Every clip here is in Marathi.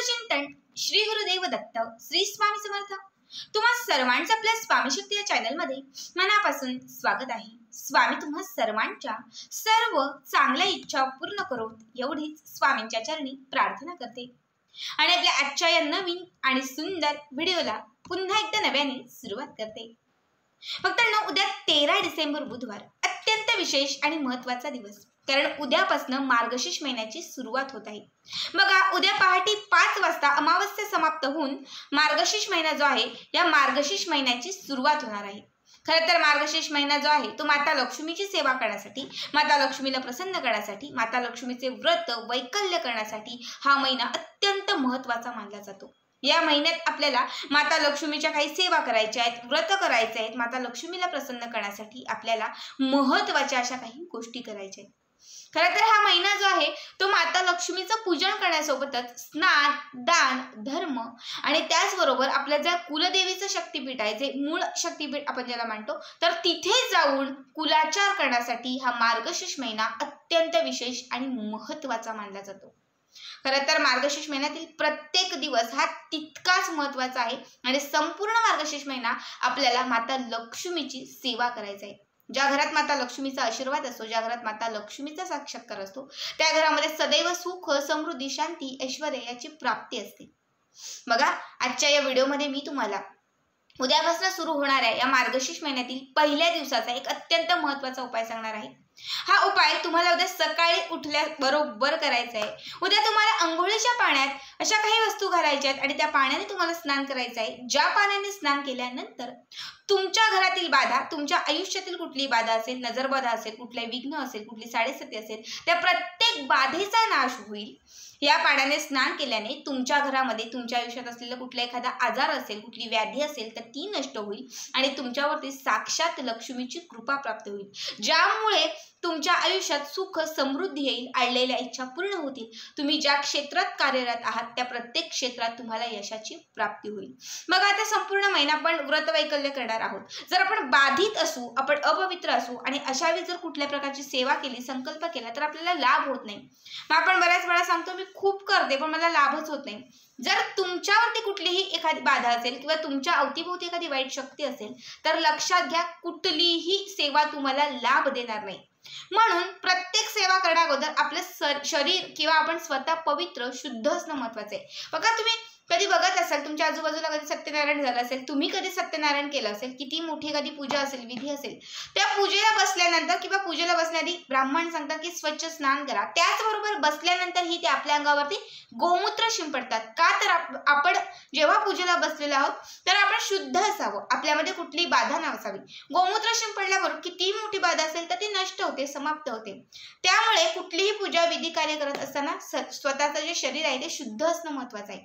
चिंतन श्री गुरुदेव दत्त श्री स्वामी समर्थ। तुम्हा सर्वांचं आपल्या स्वामी शक्ती या चॅनल मध्ये मनापासून स्वागत आहे। स्वामी तुम्हा सर्वांच्या सर्व चांगल्या इच्छा पूर्ण करोत एवढीच स्वामींच्या चरणी प्रार्थना करते आणि आपल्या आजच्या या नवीन आणि सुंदर व्हिडिओला पुन्हा एकदा नव्याने सुरुवात करते। फक्त उद्या 13 डिसेंबर बुधवार अत्यंत विशेष आणि महत्त्वाचा दिवस, कारण उद्यापासून मार्गशीर्ष महिन्याची सुरुवात होत आहे। बघा, उद्या पहाटे 5 वाजता अमावस्या समाप्त होऊन मार्गशीर्ष महिना जो आहे या मार्गशीर्ष महिन्याची सुरुवात होणार आहे। खरं तर मार्गशीर्ष महिना जो आहे तो माता लक्ष्मीची सेवा करण्यासाठी, माता लक्ष्मीला प्रसन्न करण्यासाठी, माता लक्ष्मीचे व्रत वैकल्य करण्यासाठी हा महिना अत्यंत महत्त्वाचा मानला जातो। या महिन्यात आपल्याला माता लक्ष्मीच्या काही सेवा करायच्या आहेत, व्रत करायचे आहेत। माता लक्ष्मीला प्रसन्न करण्यासाठी आपल्याला महत्त्वाच्या अशा काही गोष्टी करायच्या आहेत। खरं तर हा महिना जो आहे तो माता लक्ष्मीचं पूजन करण्यासोबतच स्नान, दान, धर्म आणि त्याचबरोबर आपल्या ज्या कुलदेवीचं शक्तीपीठ आहे, जे मूळ शक्तीपीठ आपण ज्याला मानतो, तर तिथे जाऊन कुलाचार करण्यासाठी हा मार्गशीर्ष महिना अत्यंत विशेष आणि महत्त्वाचा मानला जातो। खरं तर मार्गशीर्ष महिन्यातील प्रत्येक दिवस हा तितकाच महत्त्वाचा आहे आणि संपूर्ण मार्गशीर्ष महिना आपल्याला माता लक्ष्मीची सेवा करायची आहे। ज्या घरात माता लक्ष्मीचा आशीर्वाद असतो, ज्या घरात माता लक्ष्मीचा साक्षात्कार असतो, त्या घरामध्ये सदैव सुख, समृद्धी, शांती, ऐश्वर्य याची प्राप्ती असते। बघा, आजच्या या व्हिडिओमध्ये मी तुम्हाला उद्यापासून सुरू होणाऱ्या या मार्गशीर्ष महिन्यातील पहिल्या दिवसाचा एक अत्यंत महत्त्वाचा उपाय सांगणार आहे। हा उपाय तुम्हाला उद्या सकाळी उठल्याबरोबर करायचा आहे। उद्या तुम्हाला अंघोळीच्या पाण्यात अशा काही वस्तू घालायच्या आहेत आणि त्या पाण्याने तुम्हाला स्नान करायचं आहे, ज्या पाण्याने स्नान केल्यानंतर तुमच्या घरातील बाधा, तुमच्या आयुष्यातील कुठली बाधा असेल, नजरबाधा असेल, कुठलाही विघ्न असेल, कुठली साडेसती असेल, त्या प्रत्येक बाधेचा नाश होईल। या पाण्याने स्नान केल्याने तुमच्या घरामध्ये, तुमच्या आयुष्यात असलेला कुठला एखादा आजार असेल, कुठली व्याधी असेल तर ती नष्ट होईल आणि तुमच्यावरती साक्षात लक्ष्मीची कृपा प्राप्त होईल, ज्यामुळे तुमच्या आयुष्यात सुख, समृद्धी येईल, आडलेल्या इच्छा पूर्ण होतील। तुम्ही ज्या क्षेत्रात कार्यरत आहात त्या प्रत्येक क्षेत्रात तुम्हाला यशाची प्राप्ती होईल। बघा, आता संपूर्ण महिना आपण व्रत वैकल्य करणार आहोत। जर आपण बाधित असू, आपण अपवित्र असू आणि अशा वेळी जर कुठल्या प्रकारची सेवा केली, संकल्प केला तर आपल्याला लाभ होत नाही। मग आपण बऱ्याच वेळा सांगतो मी खूप करते पण मला लाभच होत नाही। जर तुमच्यावरती कुठलीही एखादी बाधा असेल किंवा तुमच्या अवतीभोवती एखादी वाईट शक्ती असेल तर लक्षात घ्या, कुठलीही सेवा तुम्हाला लाभ देणार नाही। म्हणून प्रत्येक सेवा करण्या अगोदर आपलं शरीर किंवा आपण स्वतः पवित्र, शुद्ध असणं महत्त्वाचं आहे। बघा, तुम्ही कधी बघत असाल तुमच्या आजूबाजूला कधी सत्यनारायण झालं असेल, तुम्ही कधी सत्यनारायण केलं असेल, किती मोठी एखादी पूजा असेल, विधी असेल, त्या पूजेला बसल्यानंतर किंवा पूजेला बसण्याआधी ब्राह्मण सांगतात की स्वच्छ स्नान करा। त्याचबरोबर बसल्यानंतरही ते आपल्या अंगावरती गोमूत्र शिंपडतात। का तर आपण जेव्हा पूजेला बसलेलो आहोत तर आपण शुद्ध असावं, आपल्यामध्ये कुठली बाधा नसावी। गोमूत्र शिंपडल्याबरोबर कितीही मोठी बाधा असेल तर ती नष्ट होते, समाप्त होते। त्यामुळे कुठलीही पूजा, विधी, कार्य करत असताना स्वतःचं जे शरीर आहे ते शुद्ध असणं महत्त्वाचं आहे।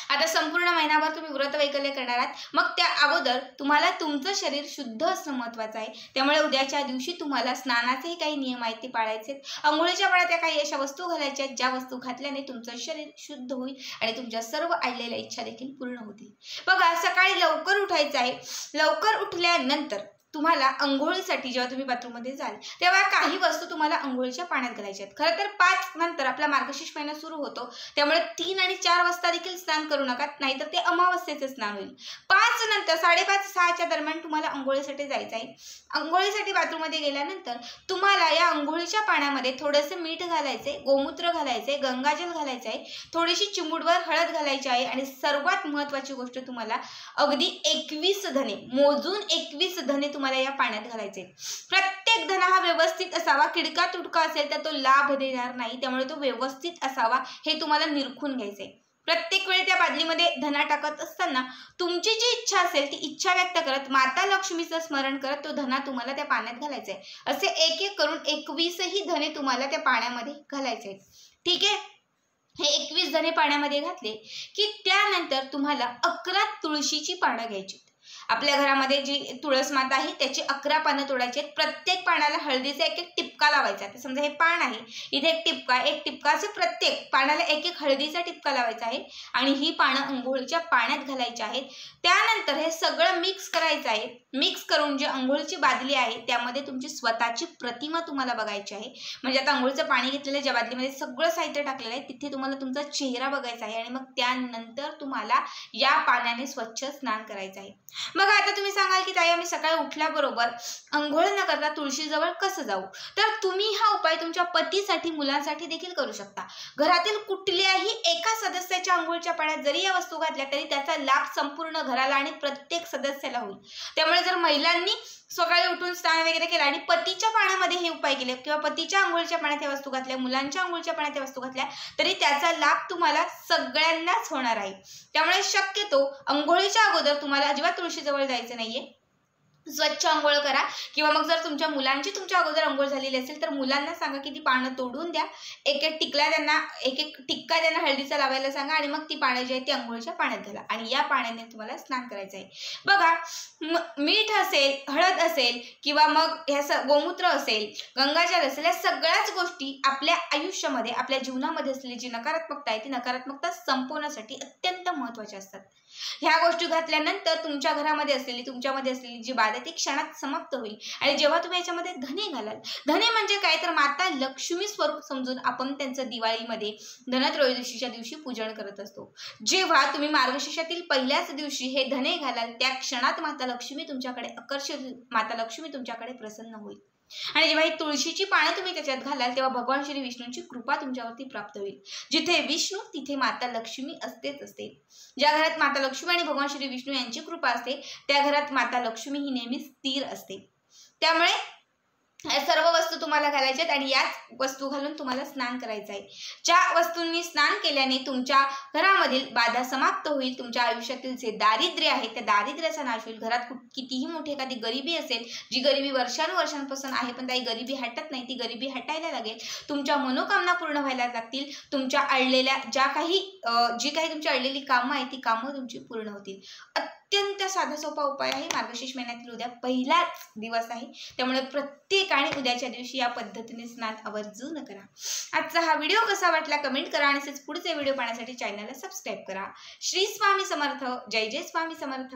आता संपूर्ण महिनाभर तुम्ही व्रत वैकल्य करणार आहात, मग त्या अगोदर तुम्हाला तुमचं शरीर शुद्ध असणं महत्त्वाचं आहे। त्यामुळे उद्याच्या दिवशी तुम्हाला स्नानाचेही काही नियम आहेत ते पाळायचे आहेत। अंघोळीच्या पाण्यात त्या काही अशा वस्तू घालायच्या आहेत ज्या वस्तू घातल्याने तुमचं शरीर शुद्ध होईल आणि तुमच्या सर्व आडलेल्या इच्छा देखील पूर्ण होतील। बघा, सकाळी लवकर उठायचं आहे। लवकर उठल्यानंतर तुम्हाला अंघोळीसाठी जेव्हा तुम्ही बाथरूममध्ये जाल तेव्हा काही वस्तू तुम्हाला अंघोळीच्या पाण्यात घालायच्या आहेत। खरं तर 5 नंतर आपला मार्गशीर्ष महिना सुरू होतो, त्यामुळे 3 आणि 4 वाजता देखील स्नान करू नका, नाहीतर ते अमावस्येचे स्नान होईल। 5 नंतर 5:30-6च्या दरम्यान तुम्हाला अंघोळीसाठी जायचं आहे। अंघोळीसाठी बाथरूममध्ये गेल्यानंतर तुम्हाला या अंघोळीच्या पाण्यामध्ये थोडेसे मीठ घालायचे, गोमूत्र घालायचे, गंगाजल घालायचे आहे, थोडीशी चिमूटभर हळद घालायची आहे आणि सर्वात महत्त्वाची गोष्ट तुम्हाला अगदी 21 धने मोजून 21 धने तुम्हाला या पाण्यात घालायचे। प्रत्येक धना हा व्यवस्थित असावा, किडका तुडका असेल तर तो लाभ देणार नाही, त्यामुळे तो व्यवस्थित असावा हे तुम्हाला निरखून घ्यायचे। प्रत्येक वेळी त्या बादलीमध्ये धना टाकत असताना तुमची जी इच्छा असेल ती इच्छा व्यक्त करत, माता लक्ष्मीचं स्मरण करत तो धना तुम्हाला त्या पाण्यात घालायचा आहे। असे एक एक करून 21ही धने तुम्हाला त्या पाण्यामध्ये घालायचे आहेत। ठीक आहे, हे 21 धने पाण्यामध्ये घातले की त्यानंतर तुम्हाला 11 तुळशीची पानं घ्यायची। आपल्या घरामध्ये जी तुळस माता आहे त्याची 11 पानं तोडायची आहेत. प्रत्येक पानाला हळदीचा एक एक टिपका लावायचा. तर समजा हे पान आहे, इथे एक टिपका असं प्रत्येक पानाला एक एक हळदीचा टिपका लावायचा आहे आणि ही पानं अंघोळीच्या पाण्यात घालायची आहेत. त्यानंतर हे सगळं मिक्स करायचं आहे. मिक्स करून जी अंघोळीची बादली आहे त्यामध्ये तुमची स्वतःची प्रतिमा तुम्हाला बघायची आहे. म्हणजे आता अंघोळीचं पाणी घेतलेलं ज्या बादलीमध्ये सगळं साहित्य टाकलेलं आहे तिथे तुम्हाला तुमचा चेहरा बघायचा आहे आणि मग त्यानंतर तुम्हाला या पाण्याने स्वच्छ स्नान करायचं आहे. बघा आता तुम्ही सांगाल की ताई आम्ही सकाळी उठल्याबरोबर अंघोळ न करता तुळशीजवळ कसं जाऊ? तर तुम्ही हा उपाय तुमच्या पतीसाठी, मुलांसाठी देखील करू शकता. घरातील कुठल्याही एका सदस्याच्या अंघोळीच्या पाण्यात जरी या वस्तू घातल्या तरी त्याचा लाभ संपूर्ण घराला आणि प्रत्येक सदस्याला होईल. त्यामुळे जर महिलांनी सकाळी उठून स्नान वगैरे केलं आणि पतीच्या पाण्यामध्ये हे उपाय केले किंवा पतीच्या अंघोळीच्या पाण्यात या वस्तू घातल्या, मुलांच्या अंघोळीच्या पाण्यात या वस्तू घातल्या तरी त्याचा लाभ तुम्हाला सगळ्यांनाच होणार आहे. त्यामुळे शक्यतो अंघोळीच्या अगोदर तुम्हाला अजिबात तुळशीजवळ जायचं नाहीये. स्वच्छ अंघोळ करा किंवा मग जर तुमच्या मुलांची तुमच्या अगोदर अंघोळ झालेली असेल तर मुलांना सांगा की ती पानं तोडून द्या. एक एक टिक्का त्यांना हळदीचा लावायला सांगा आणि मग ती पानं जी आहे ती अंघोळीच्या पाण्यात घाला आणि या पाण्याने तुम्हाला स्नान करायचं आहे. बघा मीठ असेल, हळद असेल किंवा मग ह्या गोमूत्र असेल, गंगाजल असेल, या सगळ्याच गोष्टी आपल्या आयुष्यामध्ये, आपल्या जीवनामध्ये असलेली जी नकारात्मकता आहे ती नकारात्मकता संपवण्यासाठी अत्यंत महत्त्वाच्या असतात. ह्या गोष्टी घातल्यानंतर तुमच्या घरामध्ये असलेली, तुमच्यामध्ये असलेली जी बाधा ती क्षणात समाप्त होईल आणि जेव्हा तुम्ही याच्यामध्ये धने घालाल, धने म्हणजे काय तर माता लक्ष्मी स्वरूप समजून आपण त्यांचं दिवाळीमध्ये धनत्रयोदशीच्या दिवशी पूजन करत असतो. जेव्हा तुम्ही मार्गशीर्षातील पहिल्याच दिवशी हे धने घालाल त्या क्षणात माता लक्ष्मी तुमच्याकडे आकर्षित, माता लक्ष्मी तुमच्याकडे प्रसन्न होईल आणि जेव्हा ही तुळशीची पानं तुम्ही त्याच्यात घालाल तेव्हा भगवान श्री विष्णूंची कृपा तुमच्यावरती प्राप्त होईल. जिथे विष्णू तिथे माता लक्ष्मी असतेच असते. ज्या घरात माता लक्ष्मी आणि भगवान श्री विष्णू यांची कृपा असते त्या घरात माता लक्ष्मी ही नेहमी स्थिर असते. त्यामुळे सर्व वस्तू तुम्हाला घालायच्या आहेत आणि याच वस्तू घालून तुम्हाला स्नान करायचं आहे. ज्या वस्तूंनी स्नान केल्याने तुमच्या घरामधील बाधा समाप्त होईल, तुमच्या आयुष्यातील जे दारिद्र्य आहे त्या दारिद्र्याचा नाश होईल. घरात कितीही मोठी एखादी गरिबी असेल, जी गरिबी वर्षानुवर्षांपासून आहे पण काही गरिबी हटत नाही, ती गरिबी हटायला लागेल. तुमच्या मनोकामना पूर्ण व्हायला लागतील. तुमच्या अडलेल्या जी काही तुमची अडलेली कामं आहेत ती कामं तुमची पूर्ण होतील. अत्यंत साधा सोपा उपाय आहे. मार्गशीर्ष महिन्यातील उद्या पहिलाच दिवस आहे त्यामुळे प्रत्येकाने उद्याच्या दिवशी या पद्धतीने स्नान आवर्जून करा. आजचा हा व्हिडिओ कसा वाटला कमेंट करा आणि पुढचे व्हिडिओ पाहण्यासाठी चॅनलला सबस्क्राईब करा. श्री स्वामी समर्थ. जय जय स्वामी समर्थ.